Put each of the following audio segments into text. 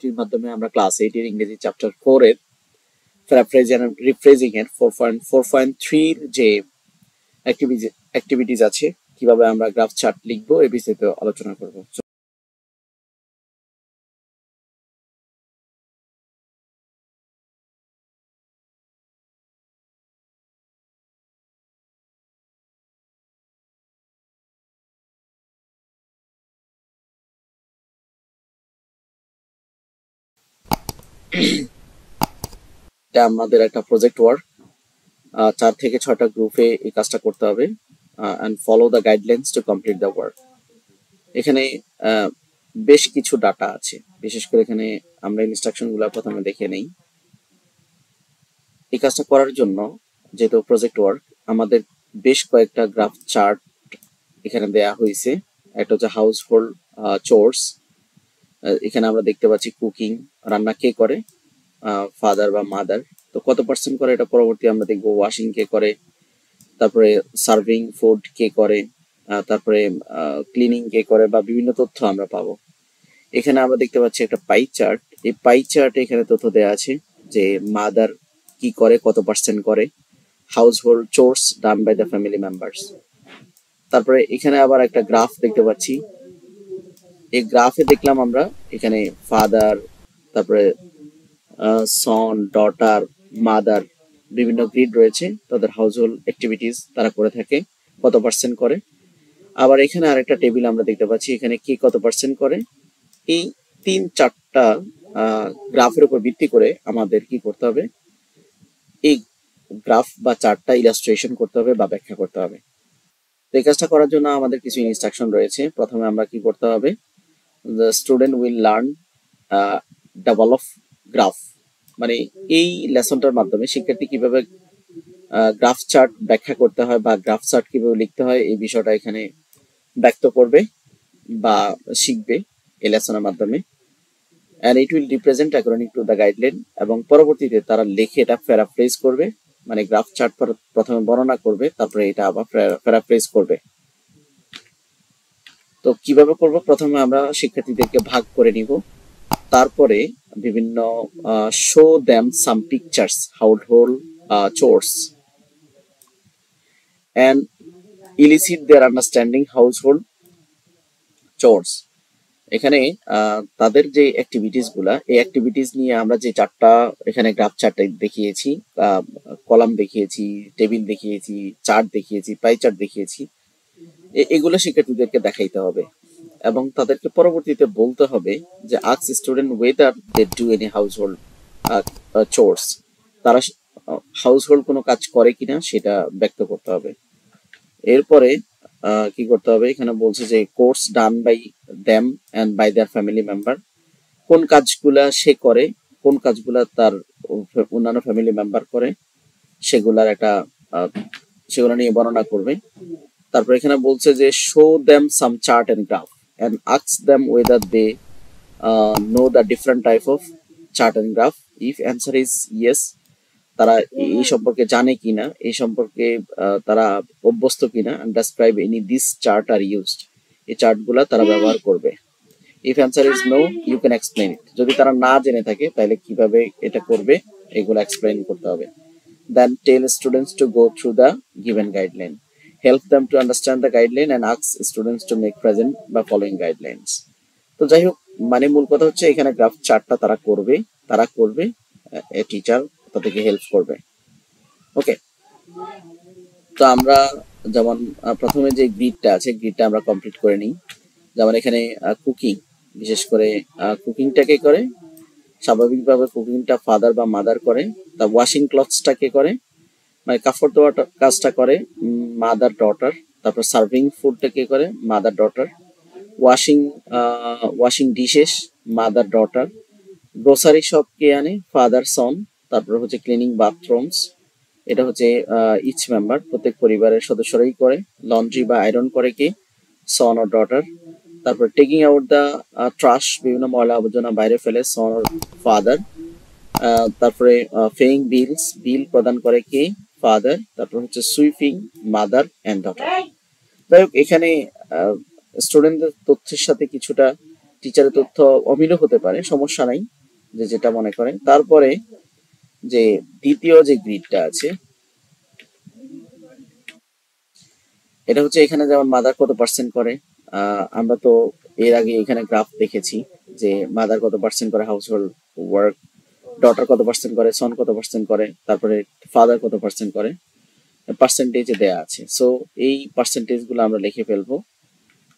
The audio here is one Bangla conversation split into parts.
ভিডিওটির মাধ্যমে আমরা ক্লাস 8 এর ইংরেজি চ্যাপ্টার 4 এর প্যারাফ্রেজিং এন্ড রিফ্রেজিং এর 4.3 এর যে অ্যাক্টিভিটিজ আছে কিভাবে আমরা গ্রাফ চার্ট লিখবো এই বিষয়ে আলোচনা করব। এটা আমাদের একটা প্রজেক্ট ওয়ার্ক, 4 থেকে 6টা গ্রুপে এই কাজটা করতে হবে and follow the guidelines to complete the work। এখানে বেশ কিছু ডাটা আছে, বিশেষ করে এখানে আমরা ইনস্ট্রাকশনগুলো প্রথমে দেখে নেই। এই কাজটা করার জন্য যেহেতু প্রজেক্ট ওয়ার্ক, আমাদের বেশ কয়েকটা গ্রাফ চার্ট এখানে দেয়া হয়েছে। একটা হচ্ছে হাউস হোল্ড চোরস, এখানে আমরা দেখতে পাচ্ছি কুকিং, রান্না কে করে, ফাদার বা মাদার, তো কত পার্সেন্ট করে এটা পরবর্তী আমরা দেখবো। ওয়াশিং কে করে, তারপরে সার্ভিং ফুড কে করে, তারপরে ক্লিনিং কে করে, বা বিভিন্ন তথ্য আমরা পাবো। এখানে আমরা দেখতে পাচ্ছি একটা পাই চার্ট। এই পাই চার্টে এখানে তথ্য দেওয়া আছে যে মাদার কি করে, কত পার্সেন্ট করে, household chores done by the family members. তারপরে এখানে আবার একটা গ্রাফ দেখতে পাচ্ছি। এই গ্রাফে দেখলাম আমরা এখানে ফাদার, তারপরে সন, ডটার, মাদার, বিভিন্ন গ্রিড রয়েছে, তাদের হাউস হোল্ড অ্যাক্টিভিটিস তারা করে থাকে, কত পার্সেন্ট করে। আবার এখানে আরেকটা টেবিল আমরা দেখতে পাচ্ছি, এখানে কি কত পার্সেন্ট করে। এই 3-4টা গ্রাফের উপর ভিত্তি করে আমাদের কি করতে হবে, এই গ্রাফ বা চার্টটা ইলাস্ট্রেশন করতে হবে বা ব্যাখ্যা করতে হবে। তো এই কাজটা করার জন্য আমাদের কিছু ইনস্ট্রাকশন রয়েছে। প্রথমে আমরা কি করতে হবে, the student will learn develop graph, মানে এই লেসনটার মাধ্যমে শিক্ষার্থী কিভাবে গ্রাফ চার্ট ব্যাখ্যা করতে হয় বা গ্রাফ চার্ট কিভাবে লিখতে হয় এই বিষয়টা এখানে ব্যক্ত করবে বা শিখবে এই লেসনের মাধ্যমে। and it will represent according to the guideline, এবং পরবর্তীতে তারা লিখে এটা প্যারাফ্রেজ করবে, মানে গ্রাফ চার্ট প্রথমে বর্ণনা করবে, তারপরে এটা আবার প্যারাফ্রেজ করবে। তো কিভাবে করব, প্রথমে আমরা শিক্ষার্থীদেরকে ভাগ করে নিব, তারপরে বিভিন্ন show them some pictures household chores and elicit their understanding household chores। এখানে তাদের যে অ্যাক্টিভিটিস গুলা, এই অ্যাক্টিভিটিস নিয়ে আমরা যে চারটা এখানে গ্রাফ চার্টে দেখিয়েছি, কলাম দেখিয়েছি, টেবিল দেখিয়েছি, চার্ট দেখিয়েছি, পাই চার্ট দেখিয়েছি, এগুলো শিক্ষার্থীদেরকে দেখাইতে হবে এবং তাদেরকে পরবর্তীতে বলতে হবে যে ask student whether they do any household chores, তারা হাউস হোল্ড কোনো কাজ করে কিনা সেটা ব্যক্ত করতে হবে। এরপরে কি করতে হবে, এখানে বলছে যে course done by them and by their family member, কোন কাজগুলা সে করে, কোন কাজগুলা তার অন্যান্য ফ্যামিলি মেম্বার করে, সেগুলার একটা সেগুলো নিয়ে বর্ণনা করবে। তারপর এখানে বলছে যে show them some chart and graph and ask them whether they know the different type of chart and graph, if answer is yes, তারা এই সম্পর্কে জানে কিনা, এই সম্পর্কে তারা অভ্যস্ত কিনা, and describe any this chart are used, এই চার্টগুলা তারা ব্যবহার করবে। if answer is no you can explain it, যদি তারা না জেনে থাকে তাহলে কিভাবে এটা করবে এগুলো এক্সপ্লেইন করতে হবে। then tell students to go through the given guideline, help them to understand the guideline and ask students to make present by following guidelines। তো যাই হোক, মানে মূল কথা হচ্ছে এখানে গ্রাফ চার্টটা তারা করবে, টিচার তাদেরকে হেল্প করবে। ওকে, তো আমরা যেমন প্রথমে যে গ্রিডটা আছে, গ্রিডটা আমরা কমপ্লিট করে নিই। যেমন এখানে কুকিং, বিশেষ করে কুকিংটা কে করে, স্বাভাবিকভাবে কুকিংটা ফাদার বা মাদার করে। তা ওয়াশিং ক্লথসটা কে করে, মানে কাপড় ধোয়ার কাজটা করে মাদার ডটার। তারপর সার্ভিং ফুডটা কে করে, mother daughter. Washing dishes mother daughter. Grocery shop কে আনে, ফাদার সন। তারপর হচ্ছে ক্লিনিং বাথরুমস, এটা হচ্ছে ইচ মেম্বার, প্রত্যেক পরিবারের সদস্যরাই করে। লন্ড্রি বা আয়রন করে কে, সন অর ডটার। তারপর টেকিং আউট দ্য ট্রাশ, বিভিন্ন ময়লা আবর্জনা বাইরে ফেলে, সন অর ফাদার। তারপরে পেইং বিলস, বিল প্রদান করে কে, ফাদার। তারপর হচ্ছে সুইপিং, মাদার এন্ড ডটার। যাই হোক, এখানে স্টুডেন্টদের তথ্যের সাথে কিছুটা টিচারের তথ্য অমিলও হতে পারে, সমস্যা নাই, যে যেটা মনে করেন। তারপরে যে দ্বিতীয় যে গ্রিডটা আছে, এটা হচ্ছে এখানে যেমন মাদার কত পার্সেন্ট করে। আমরা তো এর আগে এখানে গ্রাফ দেখেছি যে মাদার কত পার্সেন্ট করে হাউস হোল্ড ওয়ার্ক, ডটার কত পার্সেন্ট করে, সন কত পার্সেন্ট করে, তারপরে ফাদার কত পার্সেন্ট করে, পার্সেন্টেজে দেয়া আছে। সো এই পার্সেন্টেজ গুলো আমরা লিখে ফেলবো।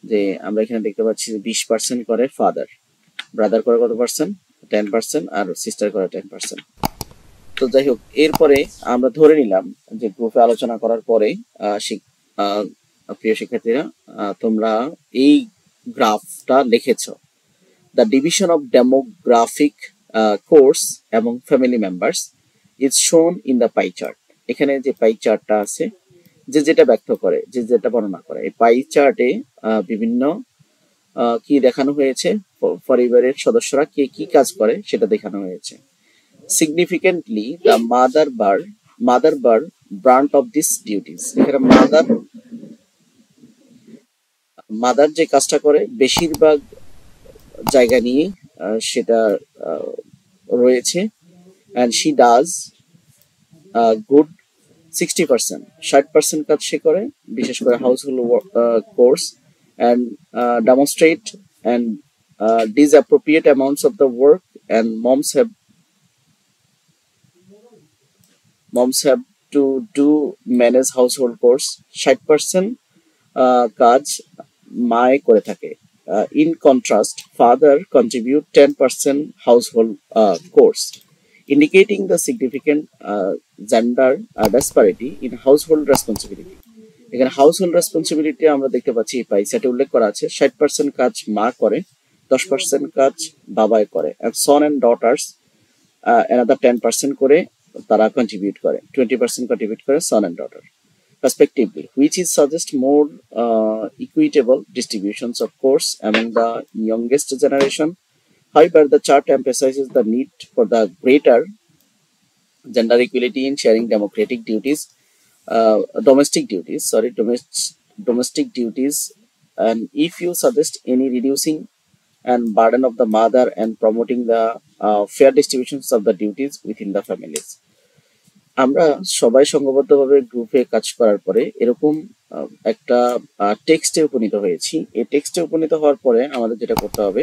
যে আমরা এখানে দেখতে পাচ্ছি 20% করে ফাদার, ব্রাদার করে কত পার্সেন্ট, 10%, আর সিস্টার করে 10%। তো যাই হোক, এরপরে আমরা ধরে নিলাম যে গ্রুপে আলোচনা করার পরে প্রিয় শিক্ষার্থীরা, তোমরা এই গ্রাফটা লিখেছ। The division of demographic chores এবং family members is shown in the pie chart. এখানে যে পাই চার্টটা আছে, যে যেটা ব্যক্ত করে, যে যেটা বর্ণনা করে, এই পাই চার্টে বিভিন্ন কি দেখানো হয়েছে, পরিবারের সদস্যরা কে কি কাজ করে সেটা দেখানো হয়েছে। Significantly the mother bear brunt of this duties. এখানে মাদার যে কাজটা করে বেশিরভাগ জায়গা নিয়ে সেটা রয়েছে, অ্যান্ড শি ডাজ গুড 60%, 60% কাজ সে করে, বিশেষ করে house hold course, and demonstrate and disappropriate amounts of the work, and moms have to do manage household chores. 60% কাজ মায়ে করে থাকে। In contrast, father contribute 10% household chores, indicating the significant gender disparity in household responsibility. এখানে হাউসহোল্ড রেসপন্সিবিলিটি আমরা দেখতে পাচ্ছি এই পাইসাটে উল্লেখ করা আছে, 60% কাজ মা করে, 10% কাজ বাবাই করে, and son and daughters another 10% করে তারা কন্ট্রিবিউট করে, 20% কন্ট্রিবিউট করে son and daughter respectively, which is suggest more equitable distributions of course among the youngest generation. However, the chart emphasizes the need for the greater gender equality in sharing domestic duties. And if you suggest any reducing and burden of the mother and promoting the fair distributions of the duties within the families. আমরা সবাই সংঘবদ্ধভাবে গ্রুপে কাজ করার পরে এরকম একটা টেক্সটে উপনীত হয়েছি। এই টেক্সটে উপনীত হওয়ার পরে আমাদের যেটা করতে হবে,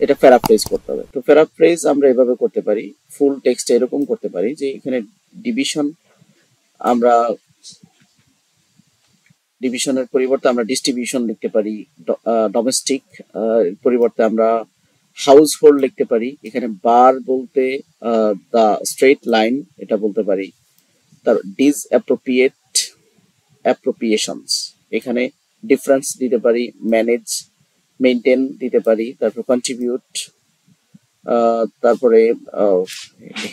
এটা প্যারাফ্রেজ করতে হবে। তো প্যারাফ্রেজ আমরা এভাবে করতে পারি, ফুল টেক্সটে এরকম করতে পারি যে এখানে ডিভিশনের পরিবর্তে আমরা ডিস্ট্রিবিউশন লিখতে পারি, ডোমেস্টিক পরিবর্তে আমরা হাউস হোল্ড লিখতে পারি, এখানে বার বলতে দ্য স্ট্রেট লাইন এটা বলতে পারি, তার অ্যাপ্রোপ্রিয়েশনস এখানে ডিফারেন্স দিতে পারি, মেইনটেইন দিতে পারি, তারপর কন্ট্রিবিউট, তারপরে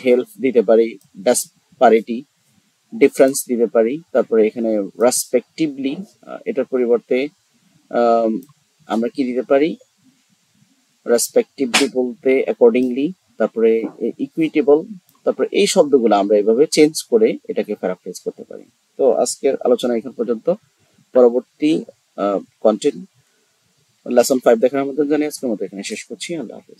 হেল্প দিতে পারি, ডিসপ্যারিটি ডিফারেন্স দিতে পারি, তারপরে এখানে রেসপেক্টিভলি এটার পরিবর্তে আমরা কি দিতে পারি, রেসপেক্টিভলি বলতে অ্যাকর্ডিংলি, তারপরে ইকুইটেবল, তারপরে এই শব্দগুলো আমরা এভাবে চেঞ্জ করে এটাকে প্যারাফ্রেজ করতে পারি। তো আজকের আলোচনা এখান পর্যন্ত। পরবর্তী কন্টেন্ট লেসন 5 দেখার আমন্ত্রণ জানিয়ে আজকের মতো এখানে শেষ করছি। আল্লাহ হাফেজ।